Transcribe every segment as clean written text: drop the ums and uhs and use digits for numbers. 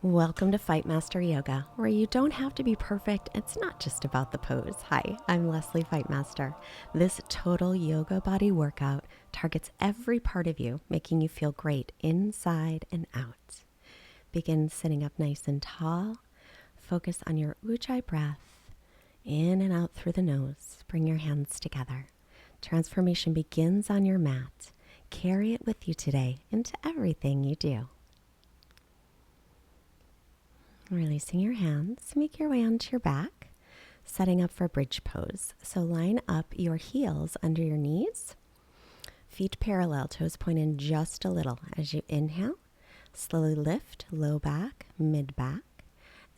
Welcome to Fightmaster Yoga, where you don't have to be perfect. It's not just about the pose. Hi, I'm Leslie Fightmaster. This total yoga body workout targets every part of you, making you feel great inside and out. Begin sitting up nice and tall. Focus on your ujjayi breath, in and out through the nose. Bring your hands together. Transformation begins on your mat. Carry it with you today into everything you do. Releasing your hands, make your way onto your back, setting up for bridge pose. So line up your heels under your knees, feet parallel, toes point in just a little. As you inhale, slowly lift low back, mid back.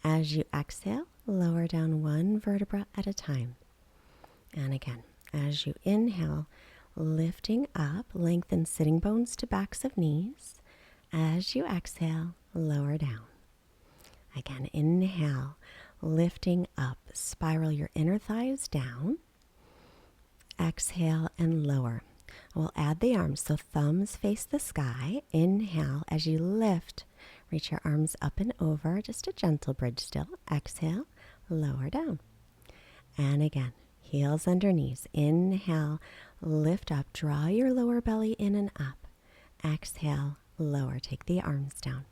As you exhale, lower down one vertebra at a time. And again, as you inhale, lifting up, lengthen sitting bones to backs of knees. As you exhale, lower down. Again, inhale, lifting up, spiral your inner thighs down. Exhale and lower. We'll add the arms, so thumbs face the sky. Inhale, as you lift, reach your arms up and over, just a gentle bridge still. Exhale, lower down. And again, heels under knees. Inhale, lift up, draw your lower belly in and up. Exhale, lower, take the arms down.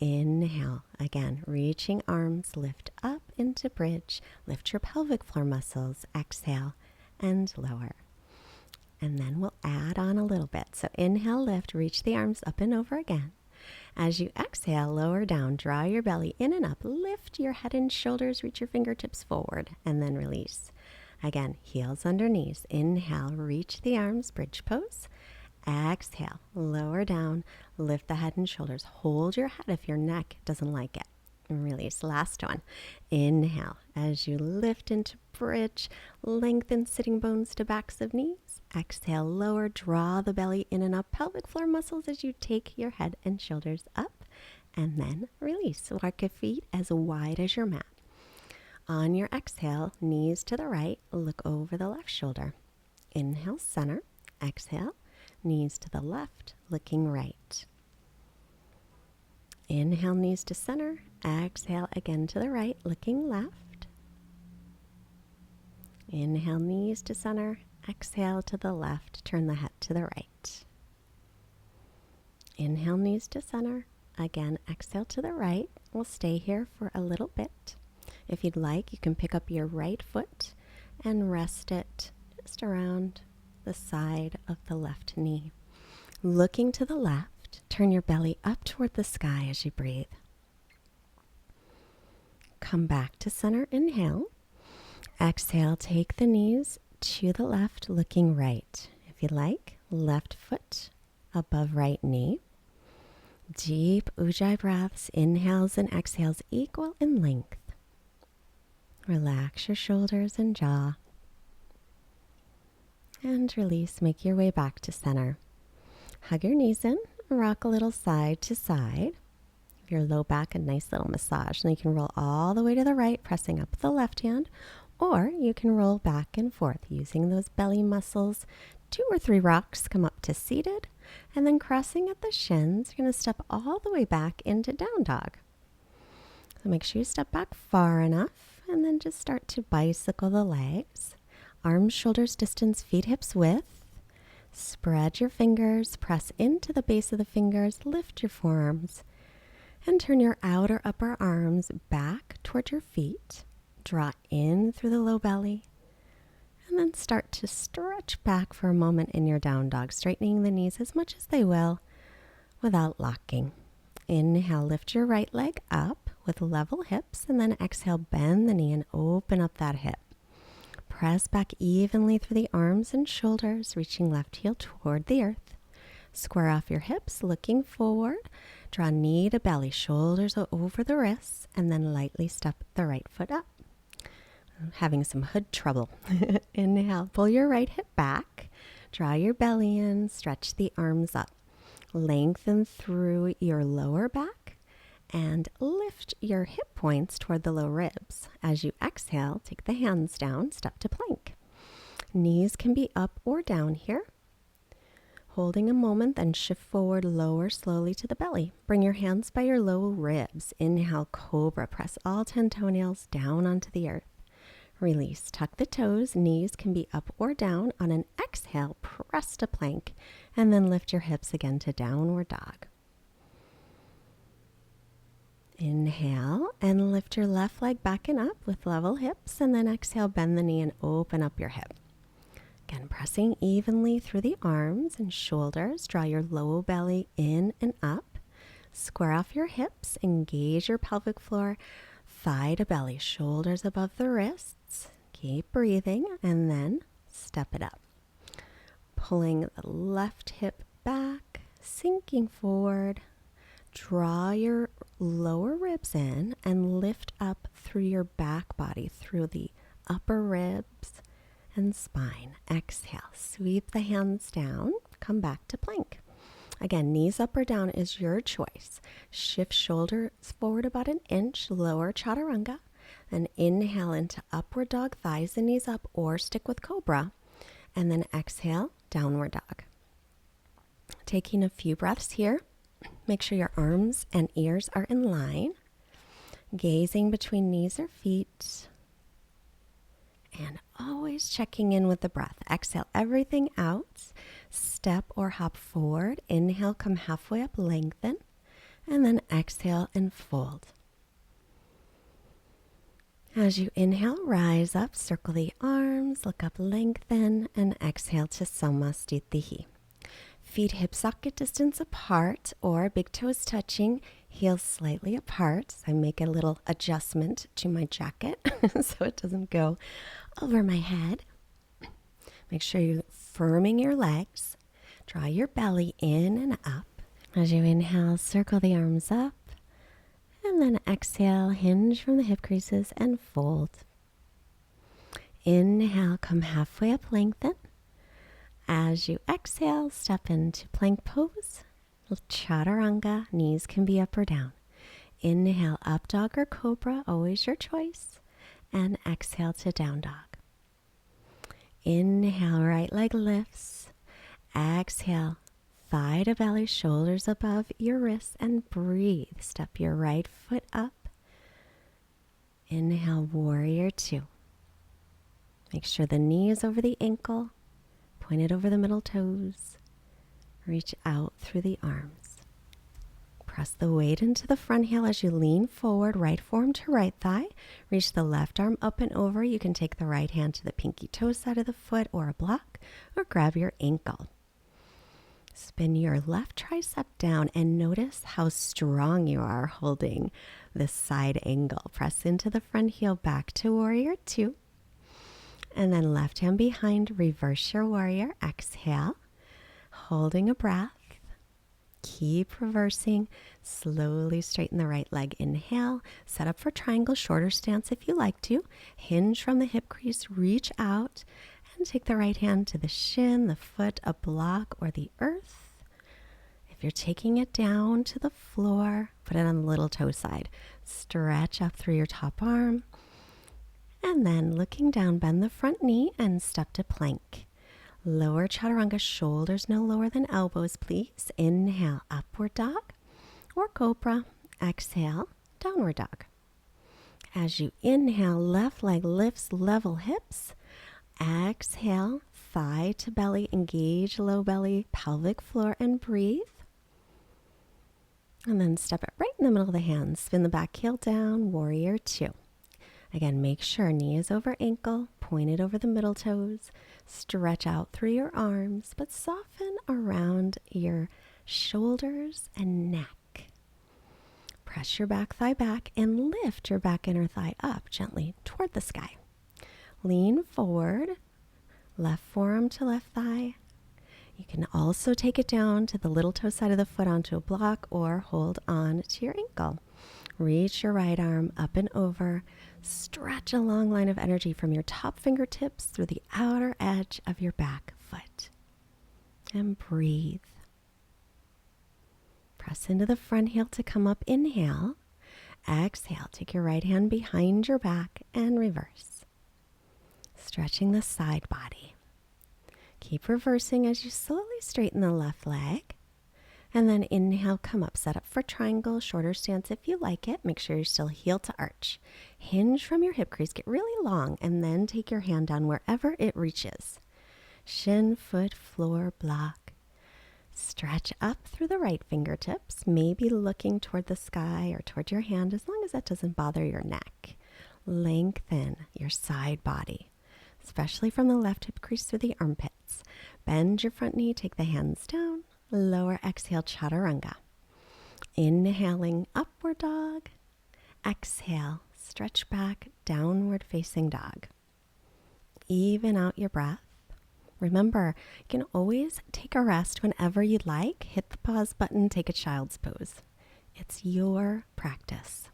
Inhale, again, reaching arms, lift up into bridge, lift your pelvic floor muscles, exhale, and lower. And then we'll add on a little bit. So inhale, lift, reach the arms up and over again. As you exhale, lower down, draw your belly in and up, lift your head and shoulders, reach your fingertips forward, and then release. Again, heels under knees. Inhale, reach the arms, bridge pose. Exhale, lower down, lift the head and shoulders. Hold your head if your neck doesn't like it. Release. Last one. Inhale, as you lift into bridge, lengthen sitting bones to backs of knees. Exhale, lower, draw the belly in and up, pelvic floor muscles as you take your head and shoulders up. And then release. Walk your feet as wide as your mat. On your exhale, knees to the right, look over the left shoulder. Inhale, center. Exhale. Knees to the left, looking right. Inhale, knees to center. Exhale, again to the right, looking left. Inhale, knees to center. Exhale to the left, turn the head to the right. Inhale, knees to center. Again, exhale to the right. We'll stay here for a little bit. If you'd like, you can pick up your right foot and rest it just around the side of the left knee. Looking to the left, turn your belly up toward the sky as you breathe. Come back to center, inhale. Exhale, take the knees to the left, looking right. If you like, left foot above right knee. Deep ujjayi breaths, inhales and exhales equal in length. Relax your shoulders and jaw. And release, make your way back to center. Hug your knees in, rock a little side to side. Give your low back a nice little massage. And you can roll all the way to the right, pressing up the left hand, or you can roll back and forth using those belly muscles. 2 or 3 rocks, come up to seated, and then crossing at the shins, you're going to step all the way back into down dog. So make sure you step back far enough, and then just start to bicycle the legs. Arms, shoulders distance, feet, hips width. Spread your fingers, press into the base of the fingers, lift your forearms, and turn your outer upper arms back toward your feet. Draw in through the low belly, and then start to stretch back for a moment in your down dog, straightening the knees as much as they will without locking. Inhale, lift your right leg up with level hips, and then exhale, bend the knee and open up that hip. Press back evenly through the arms and shoulders, reaching left heel toward the earth. Square off your hips, looking forward. Draw knee to belly, shoulders over the wrists, and then lightly step the right foot up. I'm having some hood trouble. Inhale, pull your right hip back. Draw your belly in, stretch the arms up. Lengthen through your lower back. And lift your hip points toward the low ribs. As you exhale, take the hands down, step to plank. Knees can be up or down here. Holding a moment, then shift forward, lower slowly to the belly. Bring your hands by your low ribs. Inhale, cobra. Press all 10 toenails down onto the earth. Release. Tuck the toes. Knees can be up or down. On an exhale, press to plank. And then lift your hips again to downward dog. Inhale and lift your left leg back and up with level hips. And then exhale, bend the knee and open up your hip. Again, pressing evenly through the arms and shoulders. Draw your low belly in and up. Square off your hips. Engage your pelvic floor. Thigh to belly, shoulders above the wrists. Keep breathing and then step it up. Pulling the left hip back, sinking forward. Draw your lower ribs in and lift up through your back body, through the upper ribs and spine. Exhale, sweep the hands down, come back to plank. Again, knees up or down is your choice. Shift shoulders forward about an inch, lower chaturanga, and inhale into upward dog, thighs and knees up, or stick with cobra, and then exhale, downward dog. Taking a few breaths here, make sure your arms and ears are in line, gazing between knees or feet, and always checking in with the breath. Exhale everything out. Step or hop forward. Inhale, come halfway up, lengthen. And then exhale and fold. As you inhale, rise up, circle the arms, look up, lengthen, and exhale to Samastitihi. Feet hip socket distance apart or big toes touching, heels slightly apart. I make a little adjustment to my jacket so it doesn't go over my head. Make sure you're firming your legs. Draw your belly in and up. As you inhale, circle the arms up. And then exhale, hinge from the hip creases and fold. Inhale, come halfway up, lengthen. As you exhale, step into plank pose. Chaturanga, knees can be up or down. Inhale, up dog or cobra, always your choice. And exhale to down dog. Inhale, right leg lifts. Exhale, thigh to belly, shoulders above your wrists, and breathe. Step your right foot up. Inhale, warrior two. Make sure the knee is over the ankle. Point it over the middle toes. Reach out through the arms. Press the weight into the front heel as you lean forward, right forearm to right thigh. Reach the left arm up and over. You can take the right hand to the pinky toe side of the foot or a block, or grab your ankle. Spin your left tricep down and notice how strong you are holding this side angle. Press into the front heel back to warrior two. And then left hand behind, reverse your warrior. Exhale, holding a breath. Keep reversing. Slowly straighten the right leg. Inhale, set up for triangle, shorter stance if you like to. Hinge from the hip crease, reach out, and take the right hand to the shin, the foot, a block, or the earth. If you're taking it down to the floor, put it on the little toe side. Stretch up through your top arm. And then looking down, bend the front knee and step to plank. Lower chaturanga, shoulders no lower than elbows, please. Inhale, upward dog or cobra. Exhale, downward dog. As you inhale, left leg lifts, level hips. Exhale, thigh to belly, engage low belly, pelvic floor, and breathe. And then step it right in the middle of the hands. Spin the back heel down, warrior two. Again, make sure knee is over ankle, point it over the middle toes, stretch out through your arms, but soften around your shoulders and neck. Press your back thigh back and lift your back inner thigh up gently toward the sky. Lean forward, left forearm to left thigh. You can also take it down to the little toe side of the foot onto a block or hold on to your ankle. Reach your right arm up and over. Stretch a long line of energy from your top fingertips through the outer edge of your back foot. And breathe. Press into the front heel to come up. Inhale. Exhale. Take your right hand behind your back and reverse. Stretching the side body. Keep reversing as you slowly straighten the left leg. And then inhale, come up, set up for triangle, shorter stance if you like it. Make sure you're still heel to arch. Hinge from your hip crease, get really long, and then take your hand down wherever it reaches. Shin, foot, floor, block. Stretch up through the right fingertips, maybe looking toward the sky or toward your hand, as long as that doesn't bother your neck. Lengthen your side body, especially from the left hip crease through the armpits. Bend your front knee, take the hands down. Lower exhale, chaturanga. Inhaling, upward dog. Exhale, stretch back, downward facing dog. Even out your breath. Remember, you can always take a rest whenever you'd like. Hit the pause button, take a child's pose. It's your practice.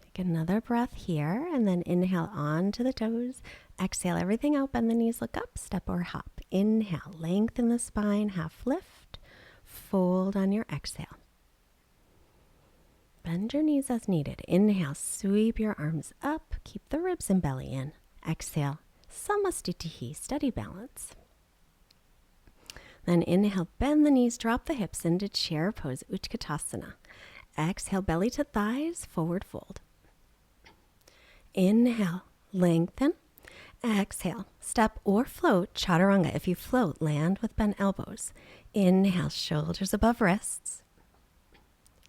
Take another breath here, and then inhale onto the toes. Exhale everything out, bend the knees, look up, step or hop. Inhale, lengthen the spine, half lift, fold on your exhale. Bend your knees as needed. Inhale, sweep your arms up, keep the ribs and belly in. Exhale, samastitihi, steady balance. Then inhale, bend the knees, drop the hips into chair pose, Utkatasana. Exhale, belly to thighs, forward fold. Inhale, lengthen. Exhale, step or float, chaturanga. If you float, land with bent elbows. Inhale, shoulders above wrists.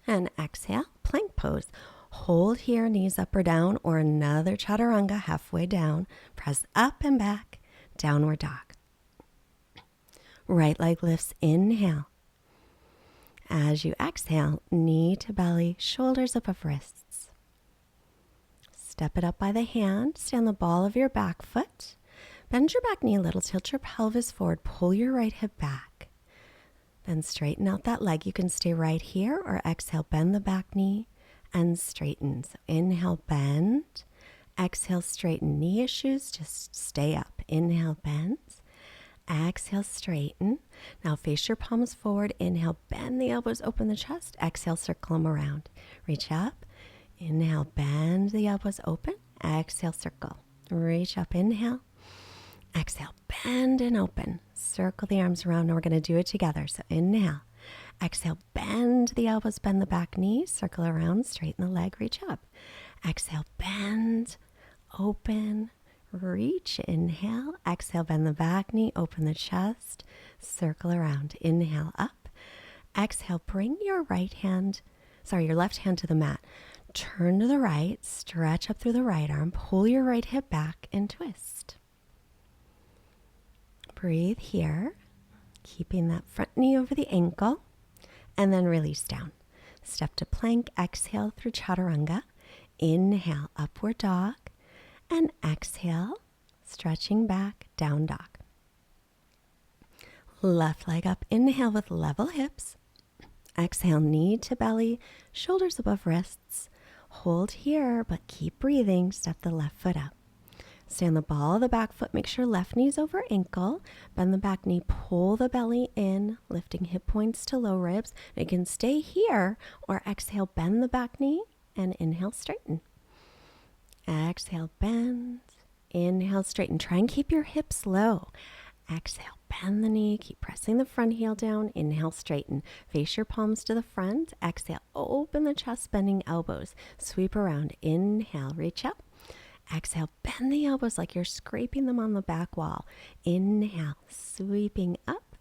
And exhale, plank pose. Hold here, knees up or down, or another chaturanga halfway down. Press up and back, downward dog. Right leg lifts, inhale. As you exhale, knee to belly, shoulders above wrists. Step it up by the hand, stand the ball of your back foot. Bend your back knee a little, tilt your pelvis forward, pull your right hip back. Then straighten out that leg. You can stay right here or exhale, bend the back knee and straighten. So inhale, bend. Exhale, straighten. Knee issues, just stay up. Inhale, bend. Exhale, straighten. Now face your palms forward. Inhale, bend the elbows, open the chest. Exhale, circle them around. Reach up. Inhale, bend the elbows, open. Exhale, circle. Reach up, inhale. Exhale, bend and open. Circle the arms around, and we're going to do it together. So inhale. Exhale, bend the elbows, bend the back knees, circle around, straighten the leg, reach up. Exhale, bend, open, reach. Inhale. Exhale, bend the back knee, open the chest, circle around. Inhale, up. Exhale, bring your left hand to the mat. Turn to the right, stretch up through the right arm, pull your right hip back and twist. Breathe here, keeping that front knee over the ankle, and then release down. Step to plank, exhale through chaturanga. Inhale, upward dog, and exhale, stretching back, down dog. Left leg up, inhale with level hips. Exhale, knee to belly, shoulders above wrists. Hold here, but keep breathing. Step the left foot up. Stand the ball of the back foot. Make sure left knee's over ankle. Bend the back knee, pull the belly in, lifting hip points to low ribs. You can stay here or exhale, bend the back knee and inhale, straighten. Exhale, bend. Inhale, straighten. Try and keep your hips low. Exhale, bend the knee. Keep pressing the front heel down. Inhale, straighten. Face your palms to the front. Exhale, open the chest, bending elbows. Sweep around. Inhale, reach up. Exhale, bend the elbows like you're scraping them on the back wall. Inhale, sweeping up.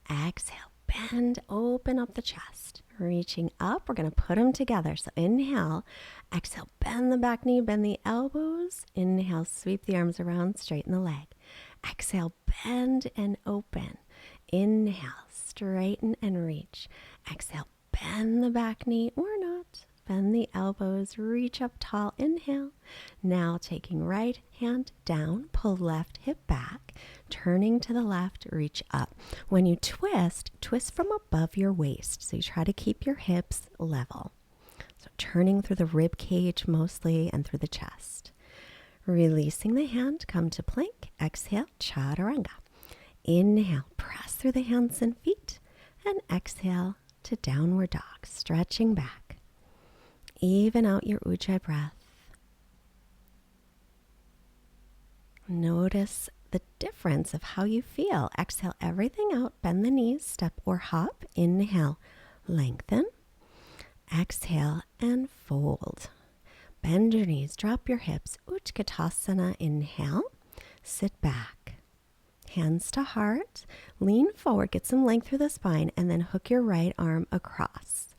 Exhale, bend, open up the chest. Reaching up, we're going to put them together. So inhale, exhale, bend the back knee, bend the elbows. Inhale, sweep the arms around, straighten the leg. Exhale, bend and open. Inhale, straighten and reach. Exhale, bend the back knee or not. Bend the elbows, reach up tall, inhale. Now taking right hand down, pull left hip back, turning to the left, reach up. When you twist, twist from above your waist. So you try to keep your hips level. So turning through the rib cage mostly and through the chest. Releasing the hand, come to plank, exhale, chaturanga. Inhale, press through the hands and feet, and exhale to downward dog, stretching back. Even out your ujjayi breath. Notice the difference of how you feel. Exhale everything out. Bend the knees, step or hop. Inhale, lengthen. Exhale and fold. Bend your knees, drop your hips. Utkatasana, inhale. Sit back. Hands to heart. Lean forward, get some length through the spine, and then hook your right arm across.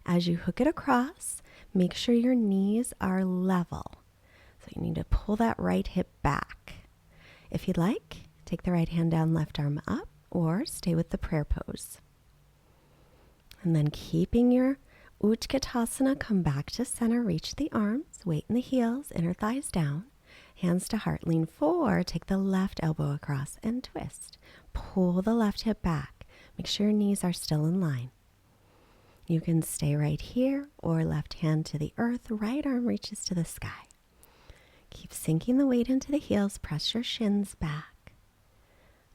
As you hook it across, make sure your knees are level. So you need to pull that right hip back. If you'd like, take the right hand down, left arm up, or stay with the prayer pose. And then keeping your Utkatasana, come back to center, reach the arms, weight in the heels, inner thighs down, hands to heart, lean forward, take the left elbow across and twist. Pull the left hip back. Make sure your knees are still in line. You can stay right here or left hand to the earth, right arm reaches to the sky. Keep sinking the weight into the heels, press your shins back.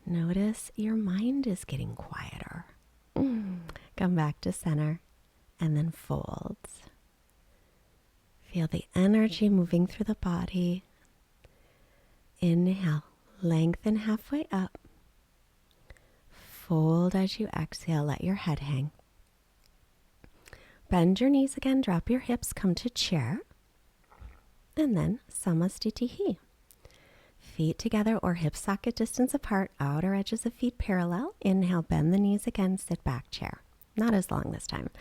Notice your mind is getting quieter. Come back to center and then folds. Feel the energy moving through the body. Inhale, lengthen halfway up. Fold as you exhale, let your head hang. Bend your knees again, drop your hips, come to chair. And then Samastitihi. Feet together or hip socket distance apart, outer edges of feet parallel. Inhale, bend the knees again, sit back, chair. Not as long this time.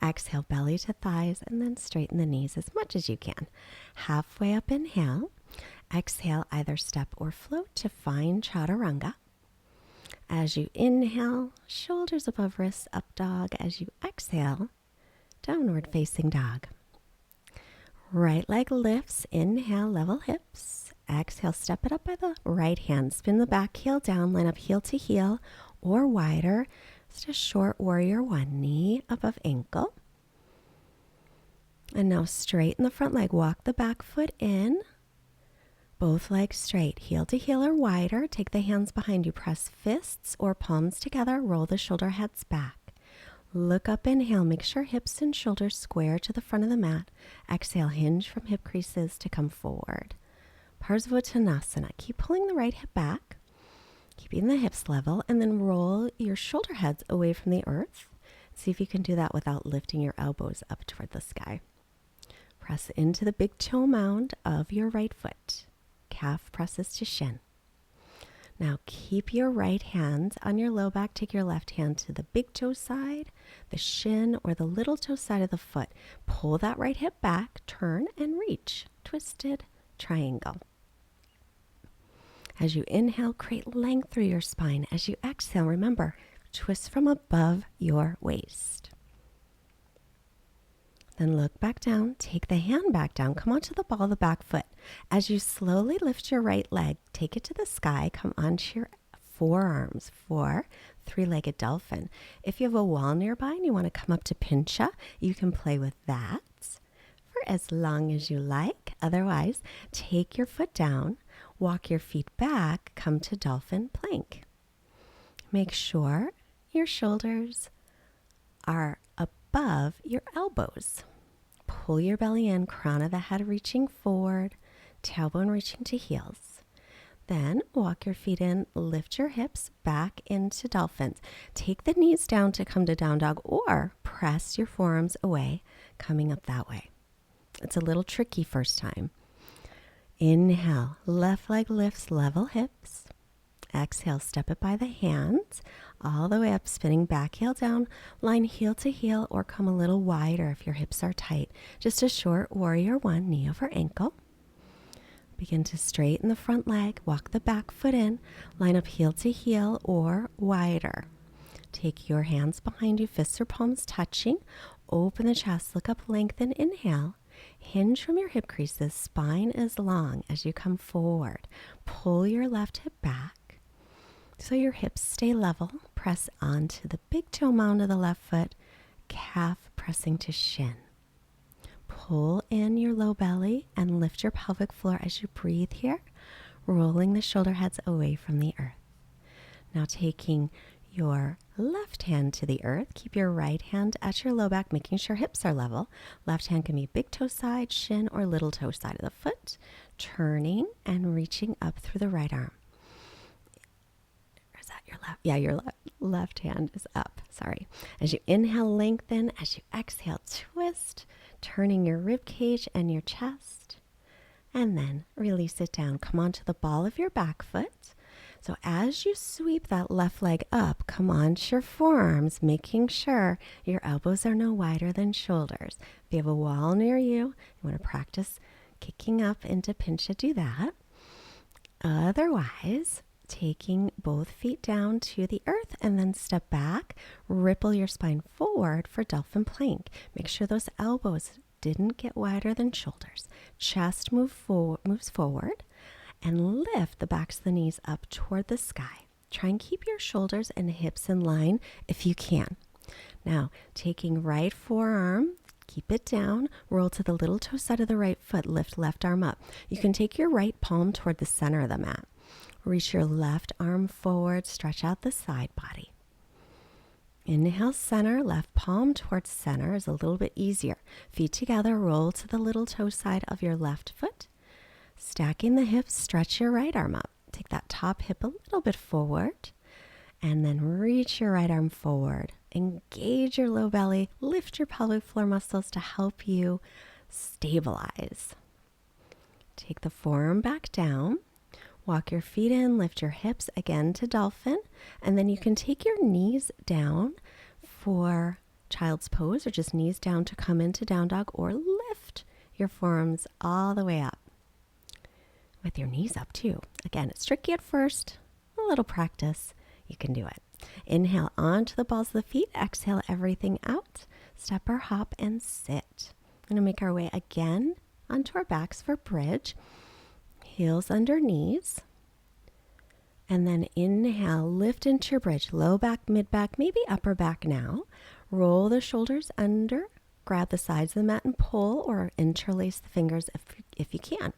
Exhale, belly to thighs, and then straighten the knees as much as you can. Halfway up, inhale. Exhale, either step or float to find chaturanga. As you inhale, shoulders above wrists, up dog. As you exhale, downward facing dog. Right leg lifts, inhale, level hips. Exhale, step it up by the right hand. Spin the back heel down, line up heel to heel or wider. Just a short warrior one, knee above ankle. And now straighten the front leg, walk the back foot in. Both legs straight, heel to heel or wider. Take the hands behind you, press fists or palms together, roll the shoulder heads back. Look up, inhale, make sure hips and shoulders square to the front of the mat. Exhale, hinge from hip creases to come forward. Parsvottanasana, keep pulling the right hip back, keeping the hips level, and then roll your shoulder heads away from the earth. See if you can do that without lifting your elbows up toward the sky. Press into the big toe mound of your right foot. Calf presses to shin. Now keep your right hand on your low back. Take your left hand to the big toe side, the shin, or the little toe side of the foot. Pull that right hip back, turn and reach. Twisted triangle. As you inhale, create length through your spine. As you exhale, remember, twist from above your waist. Then look back down, take the hand back down, come onto the ball of the back foot. As you slowly lift your right leg, take it to the sky, come onto your forearms for three-legged dolphin. If you have a wall nearby and you want to come up to pincha, you can play with that for as long as you like. Otherwise, take your foot down, walk your feet back, come to dolphin plank. Make sure your shoulders are above your elbows. Pull your belly in, crown of the head reaching forward, tailbone reaching to heels. Then walk your feet in, lift your hips back into dolphins. Take the knees down to come to down dog or press your forearms away, coming up that way. It's a little tricky first time. Inhale, left leg lifts, level hips. Exhale, step it by the hands, all the way up, spinning back heel down, line heel to heel, or come a little wider if your hips are tight. Just a short warrior one, knee over ankle. Begin to straighten the front leg, walk the back foot in, line up heel to heel or wider. Take your hands behind you, fists or palms touching, open the chest, look up, lengthen, inhale. Hinge from your hip creases, spine is long as you come forward. Pull your left hip back so your hips stay level. Press onto the big toe mound of the left foot, calf pressing to shin. Pull in your low belly and lift your pelvic floor as you breathe here, rolling the shoulder heads away from the earth. Now taking your left hand to the earth. Keep your right hand at your low back, making sure hips are level. Left hand can be big toe side, shin, or little toe side of the foot. Turning and reaching up through the right arm. Or is that your left? Yeah, your left hand is up. Sorry. As you inhale, lengthen. As you exhale, twist. Turning your rib cage and your chest. And then release it down. Come onto the ball of your back foot. So as you sweep that left leg up, come onto your forearms, making sure your elbows are no wider than shoulders. If you have a wall near you, you want to practice kicking up into pincha, do that. Otherwise, taking both feet down to the earth and then step back, ripple your spine forward for dolphin plank. Make sure those elbows didn't get wider than shoulders. Chest moves forward and lift the backs of the knees up toward the sky. Try and keep your shoulders and hips in line if you can. Now, taking right forearm, keep it down, roll to the little toe side of the right foot, lift left arm up. You can take your right palm toward the center of the mat. Reach your left arm forward, stretch out the side body. Inhale, center, left palm towards center is a little bit easier. Feet together, roll to the little toe side of your left foot. Stacking the hips, stretch your right arm up. Take that top hip a little bit forward and then reach your right arm forward. Engage your low belly, lift your pelvic floor muscles to help you stabilize. Take the forearm back down. Walk your feet in, lift your hips again to dolphin, and then you can take your knees down for child's pose or just knees down to come into down dog, or lift your forearms all the way up with your knees up too. Again, it's tricky at first, a little practice, you can do it. Inhale onto the balls of the feet, exhale everything out, step or hop and sit. We're going to make our way again onto our backs for bridge. Heels under knees, and then inhale, lift into your bridge, low back, mid back, maybe upper back now. Roll the shoulders under, grab the sides of the mat and pull or interlace the fingers if you can.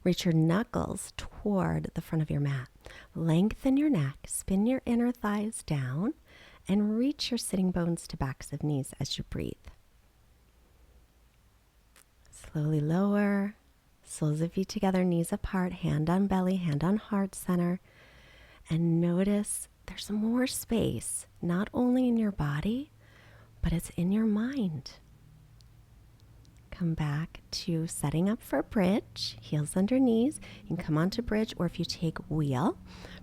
Reach your knuckles toward the front of your mat. Lengthen your neck, spin your inner thighs down, and reach your sitting bones to backs of knees as you breathe. Slowly lower. Soles of feet together, knees apart, hand on belly, hand on heart center. And notice there's more space, not only in your body, but it's in your mind. Come back to setting up for bridge, heels under knees. You can come onto bridge, or if you take wheel,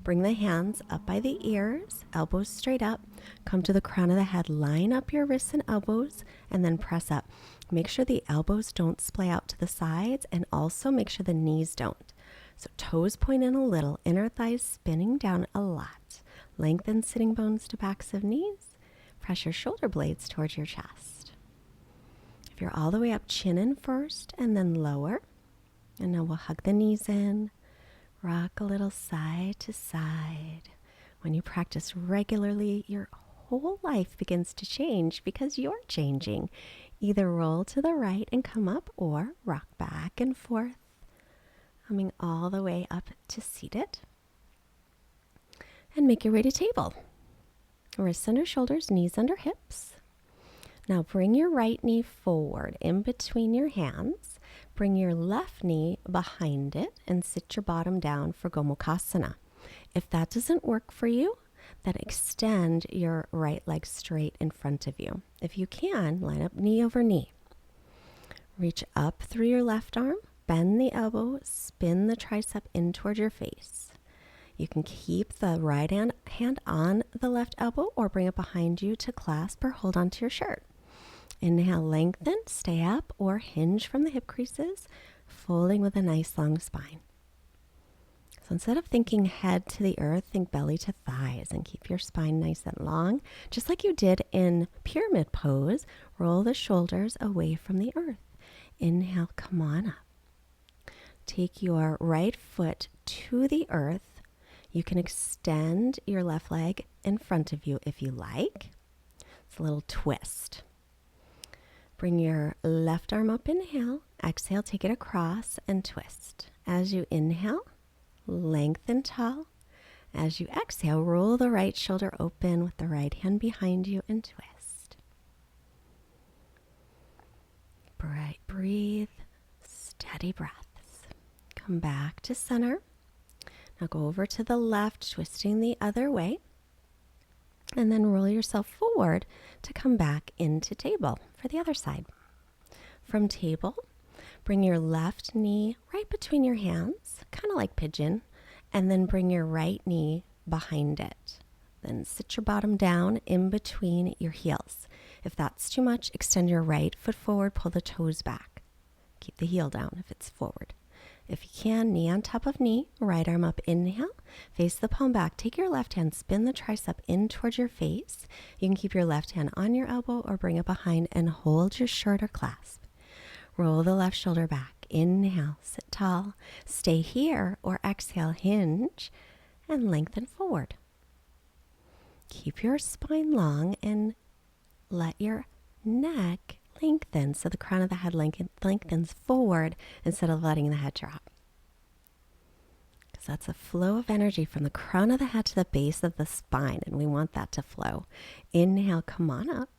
bring the hands up by the ears, elbows straight up, come to the crown of the head, line up your wrists and elbows, and then press up. Make sure the elbows don't splay out to the sides, and also make sure the knees don't. So toes point in a little, inner thighs spinning down a lot. Lengthen sitting bones to backs of knees. Press your shoulder blades towards your chest. If you're all the way up, chin in first and then lower. And now we'll hug the knees in, rock a little side to side. When you practice regularly, your whole life begins to change because you're changing. Either roll to the right and come up, or rock back and forth, coming all the way up to seated. And make your way to table. Wrists under shoulders, knees under hips. Now bring your right knee forward in between your hands. Bring your left knee behind it and sit your bottom down for Gomukhasana. If that doesn't work for you, then extend your right leg straight in front of you. If you can, line up knee over knee. Reach up through your left arm, bend the elbow, spin the tricep in toward your face. You can keep the right hand on the left elbow or bring it behind you to clasp or hold onto your shirt. Inhale, lengthen, stay up or hinge from the hip creases, folding with a nice long spine. So instead of thinking head to the earth, think belly to thighs and keep your spine nice and long. Just like you did in pyramid pose, roll the shoulders away from the earth. Inhale, come on up. Take your right foot to the earth. You can extend your left leg in front of you if you like. It's a little twist. Bring your left arm up, inhale. Exhale, take it across and twist. As you inhale, lengthen tall. As you exhale, roll the right shoulder open with the right hand behind you and twist. Breathe, steady breaths. Come back to center. Now go over to the left, twisting the other way. And then roll yourself forward to come back into table for the other side. From table, bring your left knee right between your hands, kind of like pigeon, and then bring your right knee behind it. Then sit your bottom down in between your heels. If that's too much, extend your right foot forward, pull the toes back. Keep the heel down if it's forward. If you can, knee on top of knee, right arm up, inhale, face the palm back. Take your left hand, spin the tricep in towards your face. You can keep your left hand on your elbow or bring it behind and hold your shirt or clasp. Roll the left shoulder back. Inhale, sit tall. Stay here or exhale, hinge and lengthen forward. Keep your spine long and let your neck lengthen so the crown of the head lengthens forward instead of letting the head drop. Because that's a flow of energy from the crown of the head to the base of the spine, and we want that to flow. Inhale, come on up.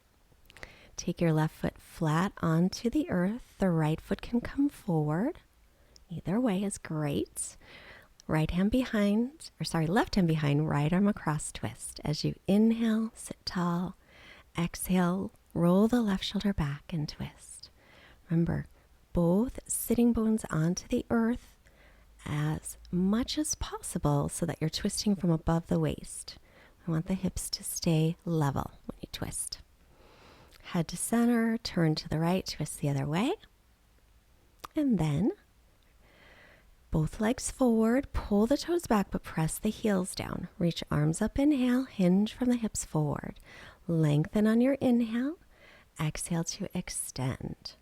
Take your left foot flat onto the earth. The right foot can come forward. Either way is great. Left hand behind, right arm across, twist. As you inhale, sit tall. Exhale, roll the left shoulder back and twist. Remember, both sitting bones onto the earth as much as possible so that you're twisting from above the waist. We want the hips to stay level when you twist. Head to center, turn to the right, twist the other way. And then both legs forward, pull the toes back, but press the heels down. Reach arms up, inhale, hinge from the hips forward. Lengthen on your inhale, exhale to extend.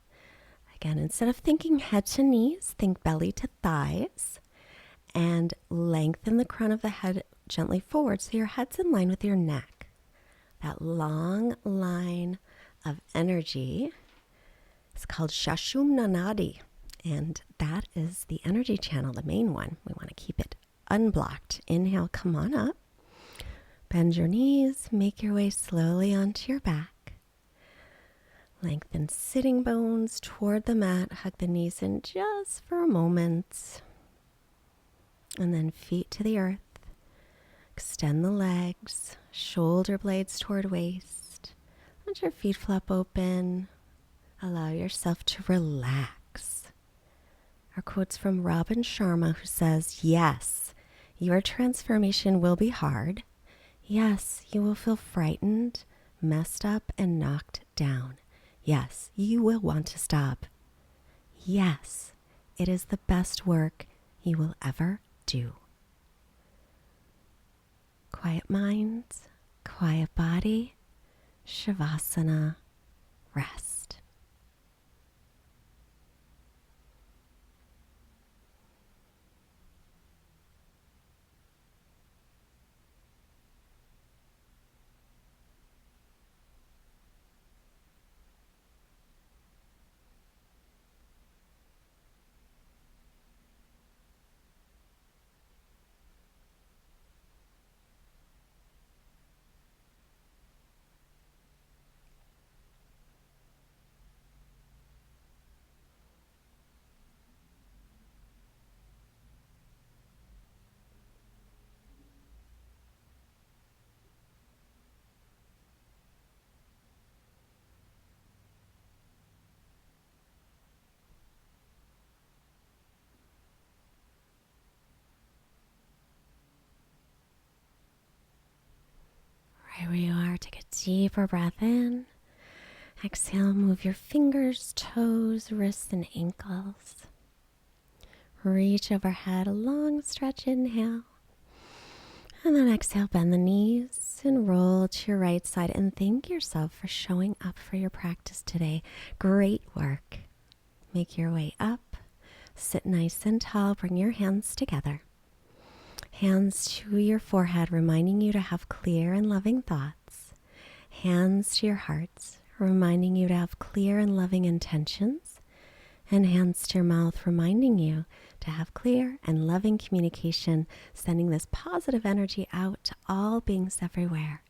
Again, instead of thinking head to knees, think belly to thighs and lengthen the crown of the head gently forward so your head's in line with your neck. That long line of energy is called Sushumna Nadi, and that is the energy channel, the main one. We want to keep it unblocked. Inhale, come on up. Bend your knees, make your way slowly onto your back. Lengthen sitting bones toward the mat, hug the knees in just for a moment. And then feet to the earth. Extend the legs, shoulder blades toward waist. Let your feet flap open. Allow yourself to relax. Our quote's from Robin Sharma, who says, yes, your transformation will be hard. Yes, you will feel frightened, messed up, and knocked down. Yes, you will want to stop. Yes, it is the best work you will ever do. Quiet mind, quiet body, Savasana, rest. Right where you are, take a deeper breath in. Exhale, move your fingers, toes, wrists, and ankles. Reach overhead, a long stretch, inhale. And then exhale, bend the knees and roll to your right side and thank yourself for showing up for your practice today. Great work. Make your way up, sit nice and tall, bring your hands together. Hands to your forehead, reminding you to have clear and loving thoughts. Hands to your heart, reminding you to have clear and loving intentions. And hands to your mouth, reminding you to have clear and loving communication, sending this positive energy out to all beings everywhere.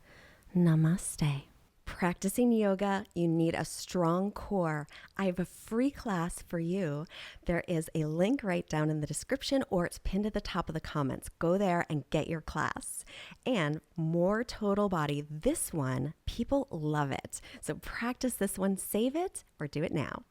Namaste. Practicing yoga, you need a strong core. I have a free class for you. There is a link right down in the description, or it's pinned at the top of the comments. Go there and get your class. And more total body. This one, people love it. So practice this one, save it, or do it now.